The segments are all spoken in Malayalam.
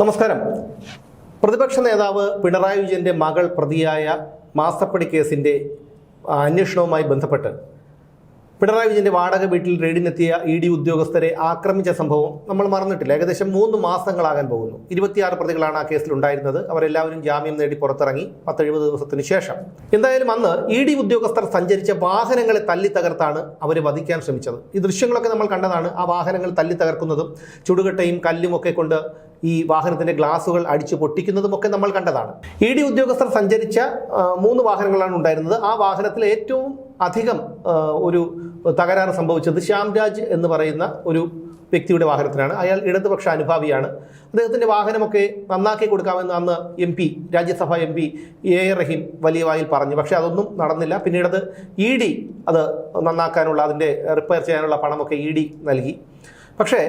നമസ്കാരം. പ്രതിപക്ഷ നേതാവ് പിണറായി വിജയന്റെ മകൾ പ്രതിയായ മാസപ്പടി കേസിന്റെ അന്വേഷണവുമായി ബന്ധപ്പെട്ട് പിണറായി വിജയന്റെ വാടക വീട്ടിൽ റെയ്ഡിനെത്തിയ ഇ.ഡി. ഉദ്യോഗസ്ഥരെ ആക്രമിച്ച സംഭവം നമ്മൾ മറന്നിട്ടില്ല. ഏകദേശം 3 മാസങ്ങളാകാൻ പോകുന്നു. 26 പ്രതികളാണ് ആ കേസിൽ ഉണ്ടായിരുന്നത്. അവരെല്ലാവരും ജാമ്യം നേടി പുറത്തിറങ്ങി 10-70 ദിവസത്തിന് ശേഷം. എന്തായാലും അന്ന് ഇ.ഡി. ഉദ്യോഗസ്ഥർ സഞ്ചരിച്ച വാഹനങ്ങളെ തല്ലി തകർത്താണ് അവരെ വധിക്കാൻ ശ്രമിച്ചത്. ഈ ദൃശ്യങ്ങളൊക്കെ നമ്മൾ കണ്ടതാണ്. ആ വാഹനങ്ങൾ തല്ലി തകർക്കുന്നതും ചുടുകട്ടയും കല്ലും ഒക്കെ കൊണ്ട് ഈ വാഹനത്തിന്റെ ഗ്ലാസുകൾ അടിച്ചു പൊട്ടിക്കുന്നതുമൊക്കെ നമ്മൾ കണ്ടതാണ്. ഇ.ഡി. ഉദ്യോഗസ്ഥർ സഞ്ചരിച്ച 3 വാഹനങ്ങളാണ് ഉണ്ടായിരുന്നത്. ആ വാഹനത്തിൽ ഏറ്റവും അധികം ഒരു തകരാറ് സംഭവിച്ചത് ശ്യാംരാജ് എന്ന് പറയുന്ന ഒരു വ്യക്തിയുടെ വാഹനത്തിനാണ്. അയാൾ ഇടതുപക്ഷ അനുഭാവിയാണ്. അദ്ദേഹത്തിന്റെ വാഹനമൊക്കെ നന്നാക്കി കൊടുക്കാമെന്ന് അന്ന് രാജ്യസഭാ എം പി എ റഹീം വലിയ വായിൽ പറഞ്ഞു. പക്ഷെ അതൊന്നും നടന്നില്ല. പിന്നീട് ഇ.ഡി. അത് നന്നാക്കാനുള്ള, അതിന്റെ റിപ്പയർ ചെയ്യാനുള്ള പണമൊക്കെ ഇ.ഡി. നൽകി. പക്ഷേ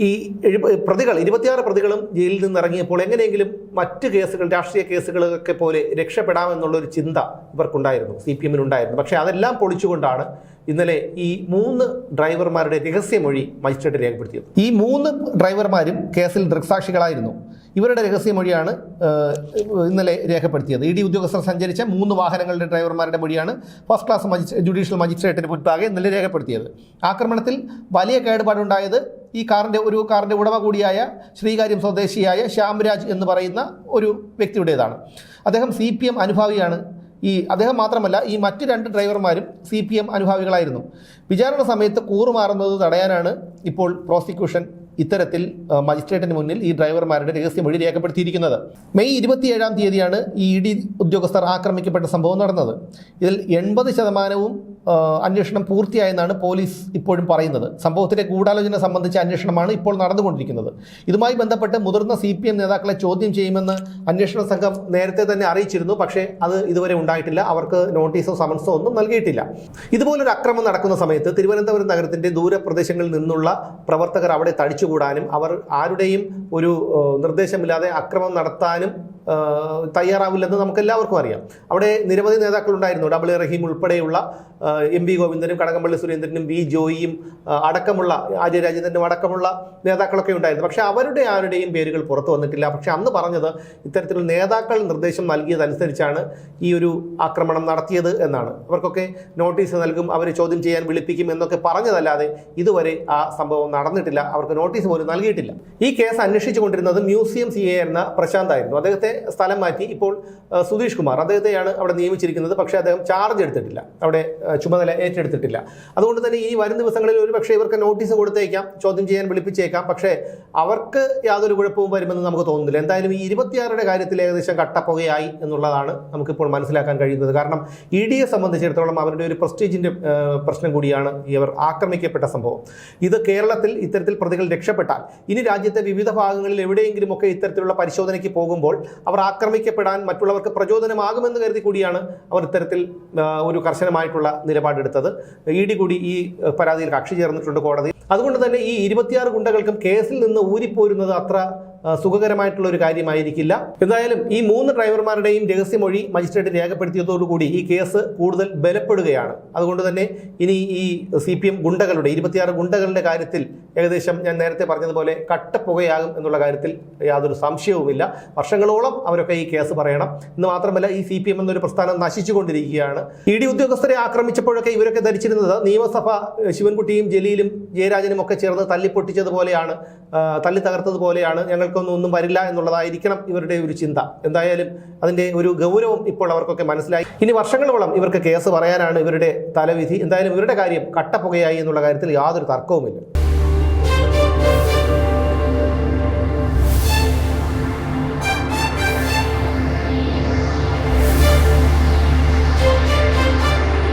ഈ 26 പ്രതികളും ജയിലിൽ നിന്ന് ഇറങ്ങിയപ്പോൾ എങ്ങനെയെങ്കിലും മറ്റ് കേസുകൾ, രാഷ്ട്രീയ കേസുകളൊക്കെ പോലെ രക്ഷപ്പെടാമെന്നുള്ളൊരു ചിന്ത ഇവർക്കുണ്ടായിരുന്നു, CPM നുണ്ടായിരുന്നു. പക്ഷേ അതെല്ലാം പൊളിച്ചുകൊണ്ടാണ് ഇന്നലെ ഈ 3 ഡ്രൈവർമാരുടെ രഹസ്യമൊഴി മജിസ്ട്രേറ്റ് രേഖപ്പെടുത്തിയത്. ഈ 3 ഡ്രൈവർമാരും കേസിൽ ദൃക്സാക്ഷികളായിരുന്നു. ഇവരുടെ രഹസ്യമൊഴിയാണ് ഇന്നലെ രേഖപ്പെടുത്തിയത്. ഇ.ഡി. ഉദ്യോഗസ്ഥർ സഞ്ചരിച്ച 3 വാഹനങ്ങളുടെ ഡ്രൈവർമാരുടെ മൊഴിയാണ് ഫസ്റ്റ് ക്ലാസ് ജുഡീഷ്യൽ മജിസ്ട്രേറ്റിന് മുൻപാകെ ഇന്നലെ രേഖപ്പെടുത്തിയത്. ആക്രമണത്തിൽ വലിയ കേടുപാടുണ്ടായത് ഈ കാറിന്റെ ഉടമ കൂടിയായ ശ്രീകാര്യം സ്വദേശിയായ ശ്യാംരാജ് എന്ന് പറയുന്ന ഒരു വ്യക്തിയുടേതാണ്. അദ്ദേഹം CPM അനുഭാവിയാണ്. അദ്ദേഹം മാത്രമല്ല, ഈ മറ്റ് 2 ഡ്രൈവർമാരും CPM അനുഭാവികളായിരുന്നു. വിചാരണ സമയത്ത് കൂറുമാറുന്നത് തടയാനാണ് ഇപ്പോൾ പ്രോസിക്യൂഷൻ ഇത്തരത്തിൽ മജിസ്ട്രേറ്റിന് മുന്നിൽ ഈ ഡ്രൈവർമാരുടെ രഹസ്യമൊഴി രേഖപ്പെടുത്തിയിരിക്കുന്നത്. മെയ് 27-ാം തീയതിയാണ് ഈ ഇ.ഡി. ഉദ്യോഗസ്ഥർ ആക്രമിക്കപ്പെട്ട സംഭവം നടന്നത്. ഇതിൽ 80% അന്വേഷണം പൂർത്തിയായെന്നാണ് പോലീസ് ഇപ്പോഴും പറയുന്നത്. സംഭവത്തിലെ ഗൂഢാലോചന സംബന്ധിച്ച അന്വേഷണമാണ് ഇപ്പോൾ നടന്നുകൊണ്ടിരിക്കുന്നത്. ഇതുമായി ബന്ധപ്പെട്ട് മുതിർന്ന CPM നേതാക്കളെ ചോദ്യം ചെയ്യുമെന്ന് അന്വേഷണ സംഘം നേരത്തെ തന്നെ അറിയിച്ചിരുന്നു. പക്ഷേ അത് ഇതുവരെ ഉണ്ടായിട്ടില്ല. അവർക്ക് നോട്ടീസോ സമൻസോ ഒന്നും നൽകിയിട്ടില്ല. ഇതുപോലൊരു അക്രമം നടക്കുന്ന സമയത്ത് തിരുവനന്തപുരം നഗരത്തിന്റെ ദൂരപ്രദേശങ്ങളിൽ നിന്നുള്ള പ്രവർത്തകർ അവിടെ തടിച്ചുകൂടാനും അവർ ആരുടെയും ഒരു നിർദ്ദേശമില്ലാതെ അക്രമം നടത്താനും തയ്യാറാവില്ലെന്ന് നമുക്ക് എല്ലാവർക്കും അറിയാം. അവിടെ നിരവധി നേതാക്കളുണ്ടായിരുന്നു. എ റഹീം ഉൾപ്പെടെയുള്ള M.V. ഗോവിന്ദനും കടകംപള്ളി സുരേന്ദ്രനും V. ജോയിയും അടക്കമുള്ള ആര്യ രാജേന്ദ്രനും അടക്കമുള്ള നേതാക്കളൊക്കെ ഉണ്ടായിരുന്നു. പക്ഷേ അവരുടെ ആരുടെയും പേരുകൾ പുറത്തു വന്നിട്ടില്ല. പക്ഷെ അന്ന് പറഞ്ഞത് ഇത്തരത്തിലുള്ള നേതാക്കൾ നിർദ്ദേശം നൽകിയതനുസരിച്ചാണ് ഈ ഒരു ആക്രമണം നടത്തിയത് എന്നാണ്. അവർക്കൊക്കെ നോട്ടീസ് നൽകും, അവർ ചോദ്യം ചെയ്യാൻ വിളിപ്പിക്കും എന്നൊക്കെ പറഞ്ഞതല്ലാതെ ഇതുവരെ ആ സംഭവം നടന്നിട്ടില്ല. അവർക്ക് നോട്ടീസ് പോലും നൽകിയിട്ടില്ല. ഈ കേസ് അന്വേഷിച്ചു കൊണ്ടിരുന്നത് മ്യൂസിയം CA എന്ന പ്രശാന്ത് ആയിരുന്നു. അദ്ദേഹത്തെ സ്ഥലം മാറ്റി ഇപ്പോൾ സുധീഷ് കുമാർ അദ്ദേഹത്തെയാണ് അവിടെ നിയമിച്ചിരിക്കുന്നത്. പക്ഷേ അദ്ദേഹം ചാർജ് എടുത്തിട്ടില്ല, അവിടെ ചുമതല ഏറ്റെടുത്തിട്ടില്ല. അതുകൊണ്ട് തന്നെ ഈ വരും ദിവസങ്ങളിൽ ഒരുപക്ഷെ ഇവർക്ക് നോട്ടീസ് കൊടുത്തേക്കാം, ചോദ്യം ചെയ്യാൻ വിളിപ്പിച്ചേക്കാം. പക്ഷേ അവർക്ക് യാതൊരു കുഴപ്പവും വരുമെന്ന് നമുക്ക് തോന്നുന്നില്ല. എന്തായാലും ഈ 26-യുടെ കാര്യത്തിൽ ഏകദേശം കട്ടപ്പുകയായി എന്നുള്ളതാണ് നമുക്കിപ്പോൾ മനസ്സിലാക്കാൻ കഴിയുന്നത്. കാരണം ഇ.ഡി.യെ സംബന്ധിച്ചിടത്തോളം അവരുടെ ഒരു പ്രസ്റ്റീജിന്റെ പ്രശ്നം കൂടിയാണ് ഇവർ ആക്രമിക്കപ്പെട്ട സംഭവം. ഇത് കേരളത്തിൽ ഇത്തരത്തിൽ പ്രതികൾ രക്ഷപ്പെട്ടാൽ ഇനി രാജ്യത്തെ വിവിധ ഭാഗങ്ങളിൽ എവിടെയെങ്കിലുമൊക്കെ ഇത്തരത്തിലുള്ള പരിശോധനയ്ക്ക് പോകുമ്പോൾ അവർ ആക്രമിക്കപ്പെടാൻ മറ്റുള്ളവർക്ക് പ്രചോദനമാകുമെന്ന് കരുതി കൂടിയാണ് അവർ ഇത്തരത്തിൽ ഒരു കർശനമായിട്ടുള്ള നിലപാടെടുത്തത്. ഇ.ഡി. കൂടി ഈ പരാതിയിൽ കക്ഷി ചേർന്നിട്ടുണ്ട് കോടതി. അതുകൊണ്ട് തന്നെ ഈ 26 ഗുണ്ടകൾക്കും കേസിൽ നിന്ന് ഊരിപ്പോരുന്നത് അത്ര സുഖകരമായിട്ടുള്ള ഒരു കാര്യമായിരിക്കില്ല. എന്തായാലും ഈ 3 ഡ്രൈവർമാരുടെയും രഹസ്യമൊഴി മജിസ്ട്രേറ്റ് രേഖപ്പെടുത്തിയതോടുകൂടി ഈ കേസ് കൂടുതൽ ബലപ്പെടുകയാണ്. അതുകൊണ്ട് തന്നെ ഇനി ഈ CPM ഗുണ്ടകളുടെ 26 ഗുണ്ടകളുടെ കാര്യത്തിൽ ഏകദേശം ഞാൻ നേരത്തെ പറഞ്ഞതുപോലെ കട്ടപ്പുകയാകും എന്നുള്ള കാര്യത്തിൽ യാതൊരു സംശയവുമില്ല. വർഷങ്ങളോളം അവരൊക്കെ ഈ കേസ് പറയണം. ഇന്ന് മാത്രമല്ല, ഈ CPM എന്നൊരു പ്രസ്ഥാനം നശിച്ചുകൊണ്ടിരിക്കുകയാണ്. ഇ.ഡി. ഉദ്യോഗസ്ഥരെ ആക്രമിച്ചപ്പോഴൊക്കെ ഇവരൊക്കെ ധരിച്ചിരുന്നത് നിയമസഭ ശിവൻകുട്ടിയും ജലീലും ജയരാജനും ഒക്കെ ചേർന്ന് തല്ലിപ്പൊട്ടിച്ചതുപോലെയാണ്, തല്ലി തകർത്തതുപോലെയാണ്, ഞങ്ങൾക്കൊന്നും വരില്ല എന്നുള്ളതായിരിക്കണം ഇവരുടെ ഒരു ചിന്ത. എന്തായാലും അതിന്റെ ഒരു ഗൗരവം ഇപ്പോൾ അവർക്കൊക്കെ മനസ്സിലായി. ഇനി വർഷങ്ങളോളം ഇവർക്ക് കേസ് പറയാനാണ് ഇവരുടെ തലവിധി. എന്തായാലും ഇവരുടെ കാര്യം കട്ടപ്പുകയായി എന്നുള്ള കാര്യത്തിൽ യാതൊരു തർക്കവുമില്ല.